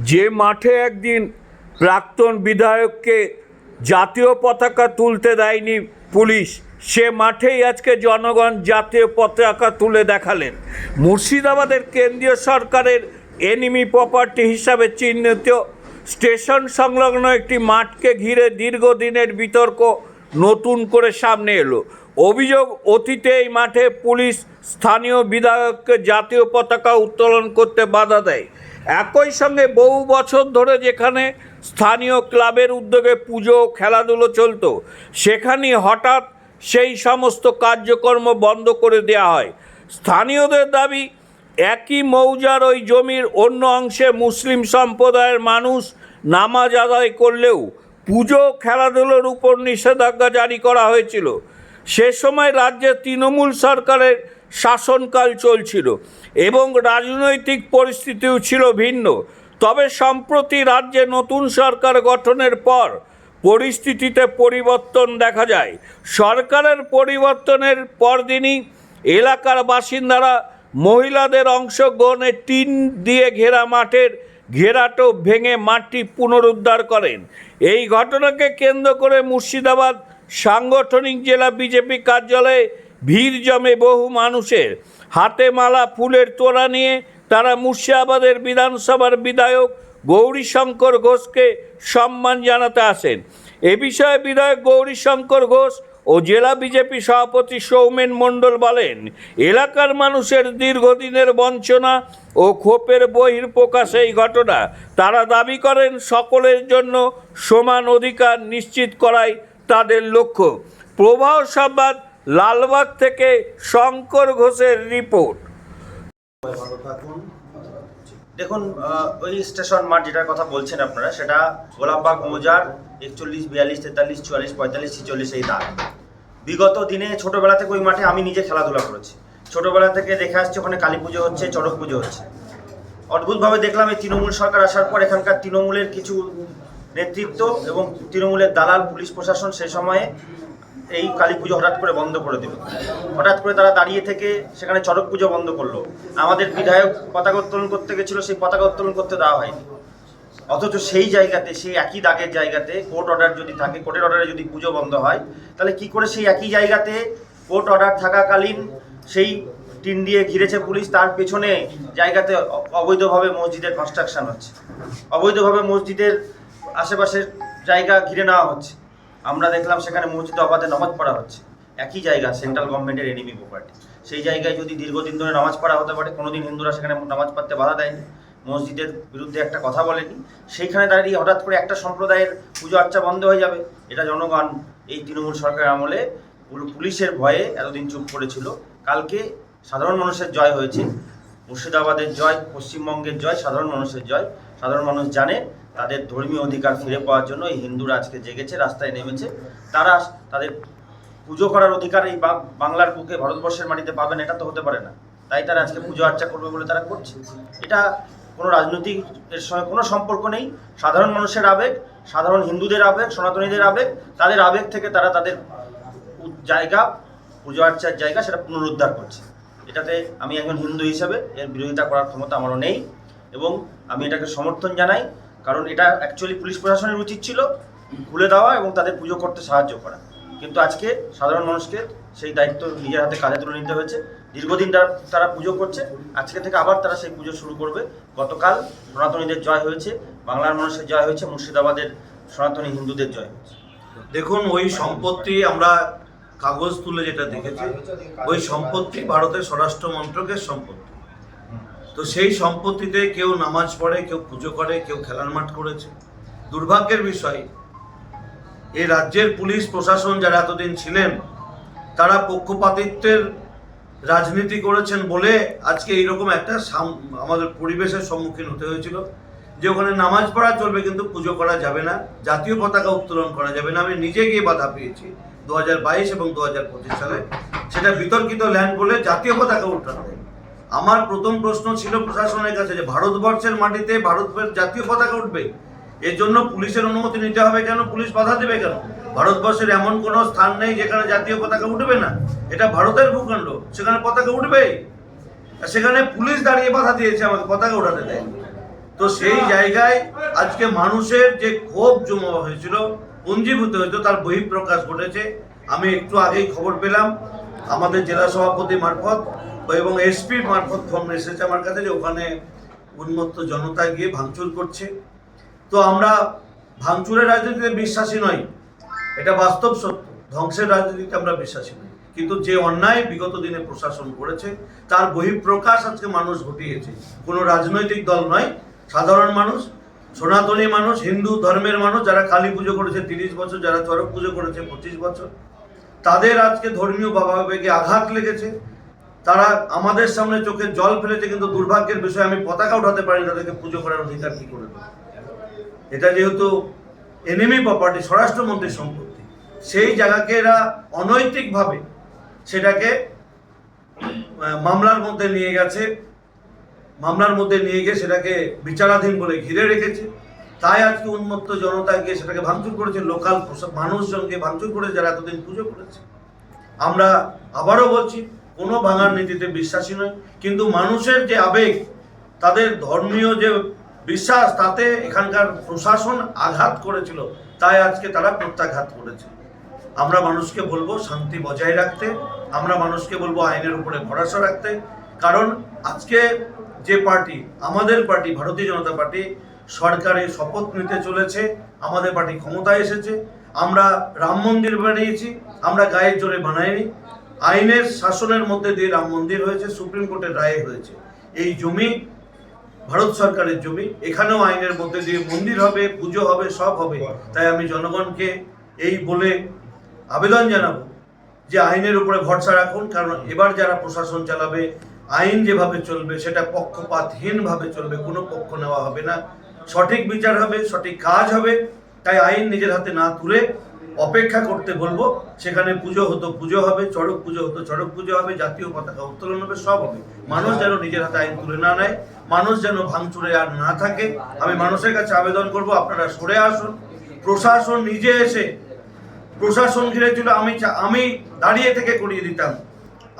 যে মাঠে একদিন প্রাক্তন বিধায়ককে জাতীয় পতাকা তুলতে দেয়নি পুলিশ, সে মাঠেই আজকে জনগণ জাতীয় পতাকা তুলে দেখালেন। মুর্শিদাবাদের কেন্দ্রীয় সরকারের এনিমি প্রপার্টি হিসাবে চিহ্নিত স্টেশন সংলগ্ন একটি মাঠকে ঘিরে দীর্ঘদিনের বিতর্ক নতুন করে সামনে এলো। অভিযোগ, অতীতে এই মাঠে পুলিশ স্থানীয় বিধায়ককে জাতীয় পতাকা উত্তোলন করতে বাধা দেয়। একই সঙ্গে বহু বছর ধরে যেখানে স্থানীয় ক্লাবের উদ্যোগে পুজো খেলাধুলো চলতো, সেখানে হঠাৎ সেই সমস্ত কার্যক্রম বন্ধ করে দেওয়া হয়। স্থানীয়দের দাবি, একই মৌজার ওই জমির অন্য অংশে মুসলিম সম্প্রদায়ের মানুষ নামাজ আদায় করলেও পুজো খেলাধুলোর উপর নিষেধাজ্ঞা জারি করা হয়েছিল। সে সময় রাজ্যে তৃণমূল সরকারের শাসনকাল চলছিল এবং রাজনৈতিক পরিস্থিতিও ছিল ভিন্ন। তবে সম্প্রতি রাজ্যে নতুন সরকার গঠনের পর পরিস্থিতিতে পরিবর্তন দেখা যায়। সরকারের পরিবর্তনের পরদিনই এলাকার বাসিন্দারা মহিলাদের অংশগ্রহণে টিন দিয়ে ঘেরা মাঠের ঘেরাটো ভেঙে মাঠটি পুনরুদ্ধার করেন। এই ঘটনাকে কেন্দ্র করে মুর্শিদাবাদ সাংগঠনিক জেলা বিজেপি কার্যালয়ে ভিড় জমে বহু মানুষের। হাতে মালা, ফুলের তোড়া নিয়ে তারা মুর্শিদাবাদের বিধানসভার বিধায়ক গৌরীশঙ্কর ঘোষকে সম্মান জানাতে আসেন। এ বিষয়ে বিধায়ক গৌরীশঙ্কর ঘোষ ও জেলা বিজেপি সভাপতি সৌমেন মণ্ডল বলেন, এলাকার মানুষের দীর্ঘদিনের বঞ্চনা ও ক্ষোভের বহিঃপ্রকাশ এই ঘটনা। তারা দাবি করেন সকলের জন্য সমান অধিকার নিশ্চিত করাই তাদের লক্ষ্য। প্রবাহ সংবাদ, লালবাগ থেকে শঙ্কর ঘোষের রিপোর্ট। দেখুন, ওই স্টেশন মাঠ যেটার কথা বলছেন আপনারা, সেটা গোলাপবাগ মৌজার 41, 42, 43, 44, 45, 46 এই দাগ। বিগত দিনে ছোটবেলা থেকে ওই মাঠে আমি নিজে খেলাধুলা করেছি। ছোটবেলা থেকে দেখে আসছি ওখানে কালী পুজো হচ্ছে, চড়ক পুজো হচ্ছে। অদ্ভুতভাবে দেখলাম এই তৃণমূল সরকার আসার পর এখানকার তৃণমূলের কিছু নেতৃত্ব এবং তৃণমূলের দালাল পুলিশ প্রশাসন সে সময়ে এই কালী পুজো হঠাৎ করে বন্ধ করে দিল। হঠাৎ করে তারা দাঁড়িয়ে থেকে সেখানে চড়ক পুজো বন্ধ করলো। আমাদের বিধায়ক পতাকা উত্তোলন করতে গেছিল, সেই পতাকা উত্তোলন করতে দেওয়া হয়নি। অথচ সেই জায়গাতে, সেই একই দাগের জায়গাতে কোর্ট অর্ডার যদি থাকে, কোর্টের অর্ডারে যদি পুজো বন্ধ হয়, তাহলে কি করে সেই একই জায়গাতে কোর্ট অর্ডার থাকাকালীন সেই টিন দিয়ে ঘিরেছে পুলিশ, তার পেছনে জায়গাতে অবৈধভাবে মসজিদের কনস্ট্রাকশন হচ্ছে, অবৈধভাবে মসজিদের আশেপাশের জায়গা ঘিরে নেওয়া হচ্ছে। আমরা দেখলাম সেখানে মসজিদে অবাধে নামাজ পড়া হচ্ছে। একই জায়গা, সেন্ট্রাল গভর্নমেন্টের এনিমি প্রপার্টি। সেই জায়গায় যদি দীর্ঘদিন ধরে নামাজ পড়া হতে পারে, কোনোদিন হিন্দুরা সেখানে নামাজ পড়তে বাধা দেয়নি, মসজিদের বিরুদ্ধে একটা কথা বলেনি, সেইখানে দাঁড়িয়ে হঠাৎ করে একটা সম্প্রদায়ের পুজো আর্চা বন্ধ হয়ে যাবে, এটা জনগণ এই তৃণমূল সরকার আমলে পুলিশের ভয়ে এতদিন চুপ করেছিল। কালকে সাধারণ মানুষের জয় হয়েছে, মুর্শিদাবাদের জয়, পশ্চিমবঙ্গের জয়, সাধারণ মানুষের জয়। সাধারণ মানুষ জানে তাদের ধর্মীয় অধিকার ফিরে পাওয়ার জন্য এই হিন্দুরা আজকে জেগেছে, রাস্তায় নেমেছে। তারা তাদের পুজো করার অধিকার এই বাংলার বুকে, ভারতবর্ষের মাটিতে পাবেন, এটা তো হতে পারে না। তাই তারা আজকে পুজো আর্চা করবে বলে তারা করছে। এটা কোনো রাজনৈতিক এর সঙ্গে কোনো সম্পর্ক নেই। সাধারণ মানুষের আবেগ, সাধারণ হিন্দুদের আবেগ, সনাতনীদের আবেগ, তাদের আবেগ থেকে তারা তাদের জায়গা, পুজো আর্চার জায়গা, সেটা পুনরুদ্ধার করছে। এটাতে আমি একজন হিন্দু হিসেবে এর বিরোধিতা করার ক্ষমতা আমারও নেই এবং আমি এটাকে সমর্থন জানাই। কারণ এটা অ্যাকচুয়ালি পুলিশ প্রশাসনের উচিত ছিল খুলে দেওয়া এবং তাদের পুজো করতে সাহায্য করা। কিন্তু আজকে সাধারণ মানুষকে সেই দায়িত্ব নিজের হাতে কাঁধে তুলে নিতে হয়েছে। দীর্ঘদিন তারা পুজো করছে, আজকে থেকে আবার তারা সেই পুজো শুরু করবে। গতকাল সনাতনীদের জয় হয়েছে, বাংলার মানুষের জয় হয়েছে, মুর্শিদাবাদের সনাতনী হিন্দুদের জয় হয়েছে। দেখুন, ওই সম্পত্তি আমরা কাগজ তুলে যেটা দেখেছি, ওই সম্পত্তি ভারতের স্বরাষ্ট্র মন্ত্রকের সম্পত্তি। তো সেই সম্পত্তিতে কেউ নামাজ পড়ে, কেউ পুজো করে, কেউ খেলার মাঠ করেছে। দুর্ভাগ্যের বিষয়, এই রাজ্যের পুলিশ প্রশাসন যারা এতদিন ছিলেন, তারা পক্ষপাতিত্বের রাজনীতি করেছেন বলে আজকে এইরকম একটা আমাদের পরিবেশের সম্মুখীন হতে হয়েছিল যে ওখানে নামাজ পড়া চলবে কিন্তু পুজো করা যাবে না, জাতীয় পতাকা উত্তোলন করা যাবে না। আমি নিজে গিয়ে বাধা পেয়েছি 2022 এবং 2025 সালে, সেটা বিতর্কিত ল্যান্ড বলে জাতীয় পতাকা উঠানো। আমার প্রথম প্রশ্ন ছিল প্রশাসনের কাছে যে ভারতবর্ষের মাটিতে ভারতের জাতীয় পতাকা উঠবে, এর জন্য পুলিশের অনুমতি নিতে হবে কেন? পুলিশ বাধা দেবে কেন? ভারতবর্ষের এমন কোনো স্থান নেই যেখানে জাতীয় পতাকা উঠবে না। এটা ভারতের ভূখণ্ড, সেখানে পতাকা উঠবেই। সেখানে পুলিশ দাঁড়িয়ে বাধা দিয়েছে আমাকে, পতাকা উঠাতে দেয়। তো তো সেই জায়গায় আজকে মানুষের যে ক্ষোভ জমা হয়েছিল, পুঞ্জীভূত হয়েছিল, তার বহিঃপ্রকাশ ঘটেছে। আমি একটু আগেই খবর পেলাম আমাদের জেলা সভাপতি মারফত এবং এসপি মারফত ফোন এসেছে আমার কাছে যে ওখানে উন্মত্ত জনতা গিয়ে ভাঙচুর করছে। তো আমরা ভাঙচুরের রাজনীতিতে বিশ্বাসী নই, এটা বাস্তব সত্য। ধ্বংসের রাজনীতিতে আমরা বিশ্বাসী নই, কিন্তু যে অন্যায় বিগত দিনে প্রশাসন করেছে তার বহিঃপ্রকাশ আজকে মানুষ ঘটিয়েছে। কোনো রাজনৈতিক দল নয়, সাধারণ মানুষ, সনাতনী মানুষ, হিন্দু ধর্মের মানুষ, যারা কালী পুজো করেছে 30 বছর, যারা চড়ক পুজো করেছে 25 বছর, তাদের আজকে ধর্মীয় ভাবাবেগে আঘাত লেগেছে। তারা আমাদের সামনে চোখে জল ফেলেছে, কিন্তু দুর্ভাগ্যের বিষয় আমি পতাকা উঠাতে পারি, তাদেরকে পুজো করার অধিকার কি করে দেবো? এটা যেহেতু এনিমি প্রপার্টি, স্বরাষ্ট্রমন্ত্রীর সম্পত্তি, সেই জায়গাকে এরা অনৈতিকভাবে সেটাকে মামলার মধ্যে নিয়ে গেছে, মামলার মধ্যে নিয়ে গিয়ে সেটাকে বিচারাধীন বলে ঘিরে রেখেছে। তাই আজকে উন্মত্ত জনতা গিয়ে সেটাকে ভাঙচুর করেছে, লোকাল মানুষজনকে ভাঙচুর করে যারা এতদিন পুজো করেছে। আমরা আবারও বলছি, কোনো ভাঙার নীতিতে বিশ্বাসী নয়, কিন্তু মানুষের যে আবেগ, তাদের ধর্মীয় যে বিশ্বাস, তাতে এখানকার প্রশাসন আঘাত করেছিল, তাই আজকে তারা প্রত্যাঘাত করেছে। আমরা মানুষকে বলবো শান্তি বজায় রাখতে, আমরা মানুষকে বলবো আইনের উপরে ভরসা রাখতে। কারণ আজকে যে পার্টি, আমাদের পার্টি ভারতীয় জনতা পার্টি, সরকারে শপথ নিতে চলেছে, আমাদের পার্টি ক্ষমতায় এসেছে। আমরা রাম মন্দির বানিয়েছি, আমরা গায়ের জোরে বানাইনি। আইনের শাসনের মধ্যে দিয়ে রাম মন্দির হয়েছে, সুপ্রিম কোর্টের রায়ে হয়েছে। এই জমি ভারত সরকারের জমি, এখানেও আইনের মধ্যে দিয়ে মন্দির হবে, পুজো হবে, সব হবে। তাই আমি জনগণকে এই বলে আবেদন জানাবো যে আইনের উপরে ভরসা রাখুন। কারণ এবার যারা প্রশাসন চালাবে, আইন যেভাবে চলবে সেটা পক্ষপাতহীনভাবে চলবে, কোনো পক্ষ নেওয়া হবে না, সঠিক বিচার হবে, সঠিক কাজ হবে। তাই আইন নিজের হাতে না তুলে অপেক্ষা করতে বলবো। সেখানে পুজো হতো পুজো হবে, চড়ক পুজো হতো চড়ক পুজো হবে, জাতীয় পতাকা উত্তোলন হবে, সব হবে। মানুষ যেন নিজের হাতে আইন তুলে না নেয়, মানুষ যেন ভাঙচুরে আর না থাকে। আমি মানুষের কাছে আবেদন করব, আপনারা সরে আসুন। প্রশাসন নিজে এসে, প্রশাসন ঘিরেছিল, আমি দাঁড়িয়ে থেকে করিয়ে দিতাম।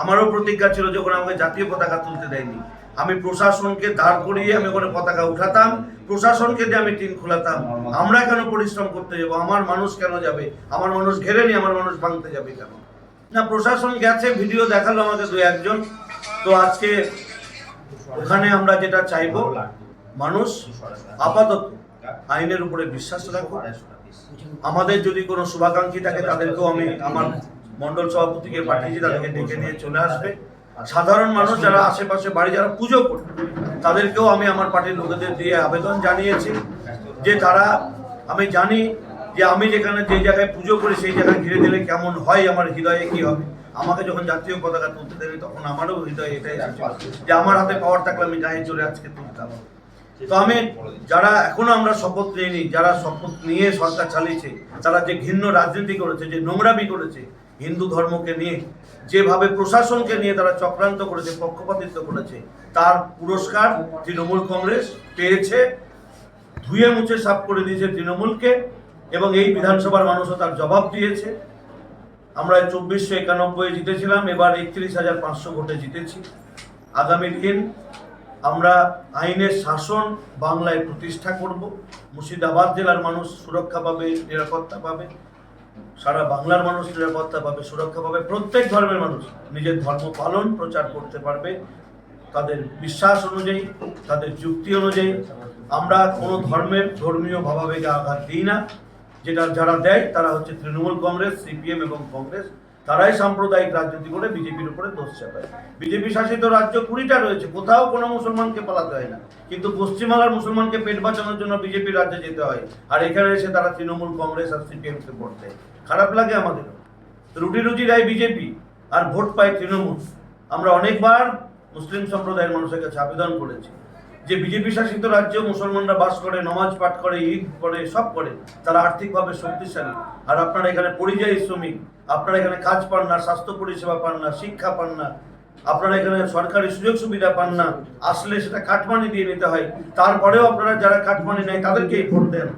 আমারও প্রতিজ্ঞা ছিল, যখন আমাকে জাতীয় পতাকা তুলতে দেয়নি, আমি প্রশাসনকে দাঁড় করিয়ে আমি ওখানে পতাকা উঠাতাম, প্রশাসনকে দিয়ে আমি টিন খোলাতাম। আমরা কেন পরিশ্রম করতে যাবো? আমার মানুষ কেন যাবে? আমার মানুষ ঘেরেনি, আমার মানুষ ভাঙতে যাবে কেন? না, প্রশাসন গেছে, ভিডিও দেখালো আমাকে 2-1 জন। তো আজকে ওখানে আমরা যেটা চাইবো, মানুষ আপাতত আইনের উপরে বিশ্বাস রাখো। আমাদের যদি কোনো শুভাকাঙ্ক্ষী থাকে, তাদেরকেও আমি আমার মন্ডল সভাপতিকে পাঠিয়েছি, তাদেরকে ডেকে নিয়ে চলে আসবে। সাধারণ মানুষ যারা আশেপাশে বাড়ি, যারা পুজো করে, তাদেরকেও আমি আমার পার্টির লোকেদের দিয়ে আবেদন জানিয়েছি যে তারা, আমি জানি যে আমি যেখানে যে জায়গায় পুজো করি সেই জায়গায় ঘিরে দিলে কেমন হয়, আমার হৃদয়ে কি হবে। আমাকে যখন জাতীয় পতাকা তুলতে দেবে, তখন আমারও হৃদয়ে এটাই আছে যে আমার হাতে পাওয়ার থাকলে আমি গায়ে জোরে আজকে তুলতাম। তো আমি, যারা এখনো আমরা শপথ নিইনি, যারা শপথ নিয়ে সরকার চালিয়েছে, তারা যে ঘৃণ্য রাজনীতি করেছে, যে নোংরামি করেছে, হিন্দু ধর্মকে নিয়ে যেভাবে প্রশাসনকে নিয়ে তারা চক্রান্ত করেছে, পক্ষপাতিত্ব করেছে, তার পুরস্কার তৃণমূল কংগ্রেস পেয়েছে। ধুয়ে মুছে সাফ করে দিয়েছে তৃণমূলকে, এবং এই বিধানসভার মানুষও তার জবাব দিয়েছে। আমরা 2491 জিতেছিলাম, এবার 31,500 ভোটে জিতেছি। আগামী দিন আমরা আইনের শাসন বাংলায় প্রতিষ্ঠা করব। মুর্শিদাবাদ জেলার মানুষ সুরক্ষা পাবে, নিরাপত্তা পাবে, সারা বাংলার মানুষ নিরাপত্তা পাবে, সুরক্ষা পাবে। প্রত্যেক ধর্মের মানুষ নিজের ধর্ম পালন প্রচার করতে পারবে তাদের বিশ্বাস অনুযায়ী, তাদের যুক্তি অনুযায়ী। আমরা কোনো ধর্মের ধর্মীয় ভাবাবেগে আঘাত দিই না। যেটা যারা দেয় তারা হচ্ছে তৃণমূল কংগ্রেস, সিপিএম এবং কংগ্রেস। তারাই সাম্প্রদায়িক রাজনীতি করে বিজেপির উপরে দোষ চাপায়। বিজেপি শাসিত রাজ্য 20টা রয়েছে, কোথাও কোনো মুসলমানকে পালাতে হয় না, কিন্তু পশ্চিমবাংলার মুসলমানকে পেট বাঁচানোর জন্য বিজেপির রাজ্যে যেতে হয়, আর এখানে এসে তারা তৃণমূল কংগ্রেস আর সিপিএমকে ভোট দেয়। খারাপ লাগে আমাদের। রুটি রুজি দেয় বিজেপি আর ভোট পায় তৃণমূল। আমরা অনেকবার মুসলিম সম্প্রদায়ের মানুষের কাছে আবেদন করেছি যে বিজেপি শাসিত রাজ্যে মুসলমানরা বাস করে, নামাজ পাঠ করে, ঈদ করে, সব করে, তারা আর্থিকভাবে শক্তিশালী। আর আপনারা এখানে পরিযায়ী শ্রমিক, আপনারা এখানে কাজ পান না, স্বাস্থ্য পরিষেবা পান না, শিক্ষা পান না, আপনারা এখানে সরকারি সুযোগ সুবিধা পান না, আসলে সেটা কাটমানি দিয়ে নিতে হয়। তারপরেও আপনারা যারা কাটমানি নেয় তাদেরকেই ভোট দেন।